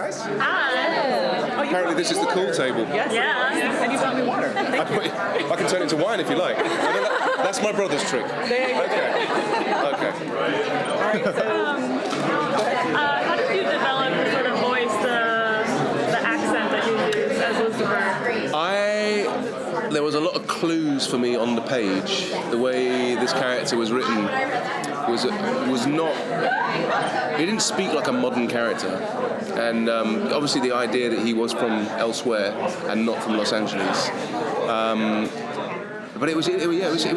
guys. Hi. Apparently this is the cool table. Yes. Yeah. And you brought me water. Thank you. I can turn it into wine if you like. That's my brother's trick. There you go. Okay. All right, so How did you develop the sort of voice, the accent that you use as Lucifer? There was a lot of clues for me on the page. The way this character was written was not. He didn't speak like a modern character, and obviously the idea that he was from elsewhere and not from Los Angeles. But it was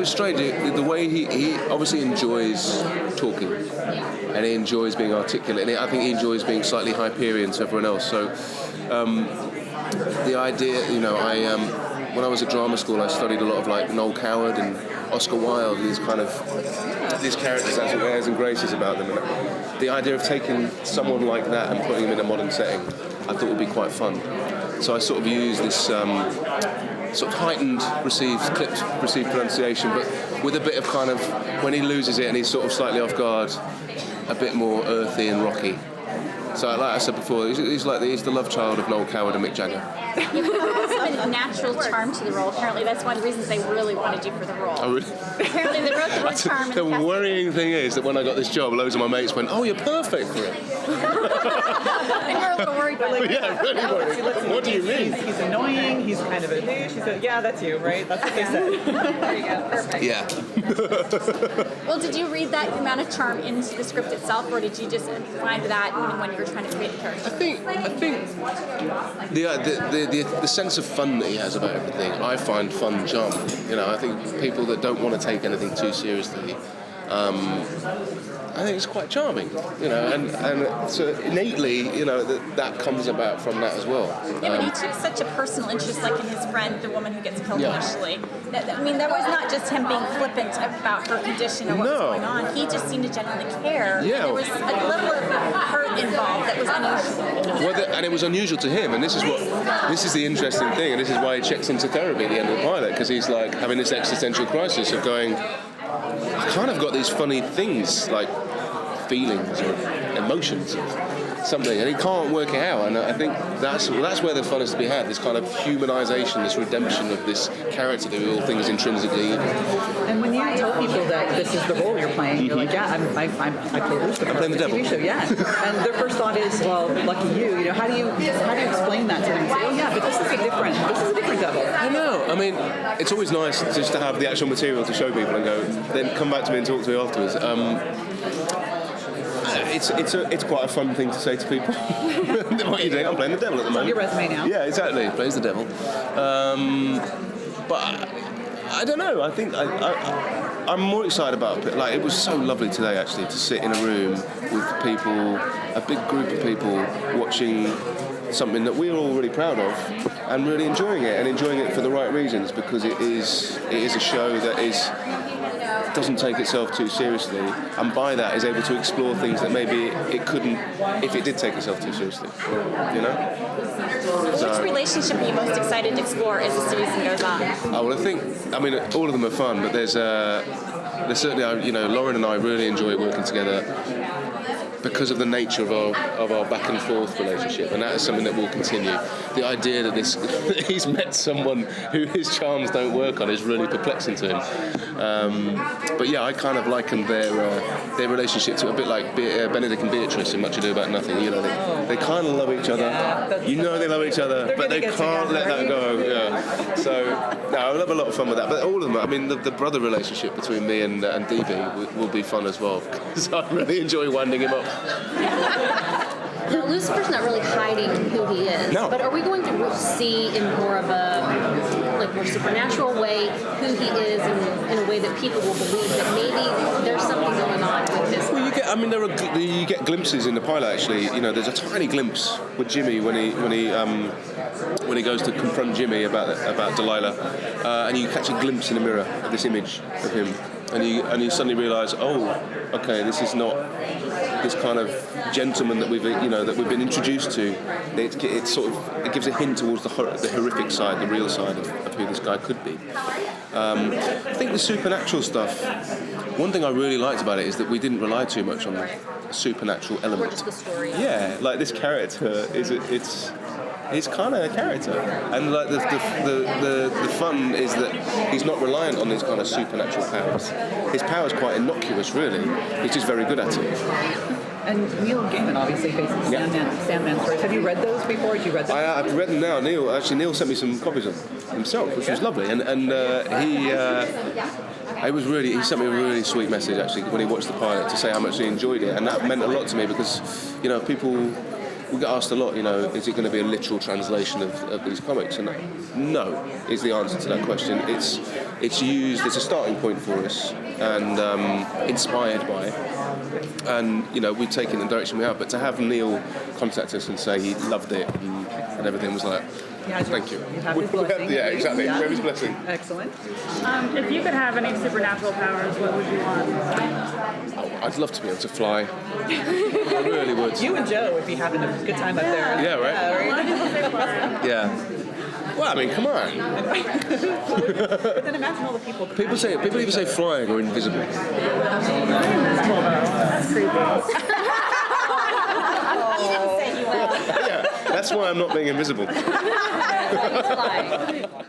strange. The way he obviously enjoys talking, and he enjoys being articulate, and I think he enjoys being slightly Hyperion to everyone else. So the idea, when I was at drama school, I studied a lot of like Noel Coward and Oscar Wilde, and these characters has airs and graces about them. And the idea of taking someone like that and putting him in a modern setting, I thought would be quite fun. So I sort of used this sort of heightened clipped received pronunciation, but with a bit of kind of, when he loses it and he's sort of slightly off guard, a bit more earthy and rocky. So like I said before, he's the love child of Noel Coward and Mick Jagger. You have a natural charm to the role. Apparently, that's one of the reasons they really wanted you for the role. Oh, really? Apparently, they wrote the word charm. The worrying thing is that when I got this job, loads of my mates went, "Oh, you're perfect for it." And you're a little worried by that. Yeah, really worried. What do you mean? He's annoying. He's kind of a douche. She said, "Yeah, that's you, right? That's what they said." There you go. Perfect. Yeah. Well, did you read that amount of charm into the script itself, or did you just find that when you were trying to create the character? I think the sense of fun that he has about everything, I find fun charming. I think people that don't want to take anything too seriously, I think it's quite charming, and so innately, that comes about from that as well. Yeah, but he took such a personal interest, like in his friend, the woman who gets killed initially. That was not just him being flippant about her condition or what was going on. He just seemed to genuinely care. Yeah. There was a level of hurt involved that was unusual. And it was unusual to him, and this is the interesting thing, and this is why he checks into therapy at the end of the pilot, because he's like having this existential crisis of going, I kind of got these funny things, like feelings or emotions or something, and he can't work it out. And I think that's where the fun is to be had, this kind of humanization, this redemption of this character that we all think is intrinsically evil. And when you tell people that this is the role you're playing, you're like, yeah, I play Lucifer. I'm playing the devil. TV show, yeah. And their first thought is, well, lucky you. How do you explain that to them? Say, oh yeah, but this is a different devil. I know. I mean, it's always nice just to have the actual material to show people and go, then come back to me and talk to me afterwards. It's quite a fun thing to say to people. What are you doing? I'm playing the devil at the moment. Your resume now. Yeah, exactly. Plays the devil. But I don't know. I think I'm more excited about it. Like, it was so lovely today, actually, to sit in a room with people, a big group of people, watching something that we're all really proud of and really enjoying it for the right reasons, because it is a show that doesn't take itself too seriously, and by that is able to explore things that maybe it couldn't if it did take itself too seriously. Which relationship are you most excited to explore as the season goes on? I mean, all of them are fun, but there's certainly, Lauren and I really enjoy working together because of the nature of our back and forth relationship, and that is something that will continue. The idea that he's met someone who his charms don't work on is really perplexing to him. But yeah, I kind of liken their relationship to a bit like Benedict and Beatrice in Much Ado About Nothing. They kind of love each other. They love each other, but they can't let that go. Yeah. So I love a lot of fun with that. But all of them, I mean, the brother relationship between me and DB will be fun as well, because I really enjoy winding him up. Now, Lucifer's not really hiding who he is, but are we going to see in more of a more supernatural way who he is in a way that people will believe that maybe there's something going on with this? Well, you get glimpses in the pilot, actually. There's a tiny glimpse with Jimmy when he goes to confront Jimmy about Delilah, and you catch a glimpse in the mirror of this image of him, and you suddenly realise, oh, okay, this is not this kind of gentleman that we've been introduced to. It gives a hint towards the horrific side, the real side of who this guy could be. I think the supernatural stuff, one thing I really liked about it is that we didn't rely too much on the supernatural Or element. just the story. Yeah, like this character it's kind of a character, and like the fun is that he's not reliant on his kind of supernatural powers. His power's quite innocuous, really. He's just very good at it. And Neil Gaiman obviously faces Sandman stories. Have you read those before? Did you read them? I've read them now. Neil sent me some copies of them himself, which was lovely, and he sent me a really sweet message actually when he watched the pilot to say how much he enjoyed it, and that meant a lot to me because we get asked a lot, is it going to be a literal translation of these comics? And no is the answer to that question. It's a starting point for us and inspired by it. And, we've taken the direction we have. But to have Neil contact us and say he loved it and everything was like, thank you. You have his blessing. Yeah, exactly. Yeah. We have his blessing. Excellent. If you could have any supernatural powers, what would you want? I'd love to be able to fly. I really would. You and Joe would be having a good time up there. Yeah, right? A lot of people say flying. Yeah. Well, I mean, come on. But then imagine all the people. People even say flying or invisible. Invisible though. That's creepy. He didn't say he would. Yeah, that's why I'm not being invisible. Fly.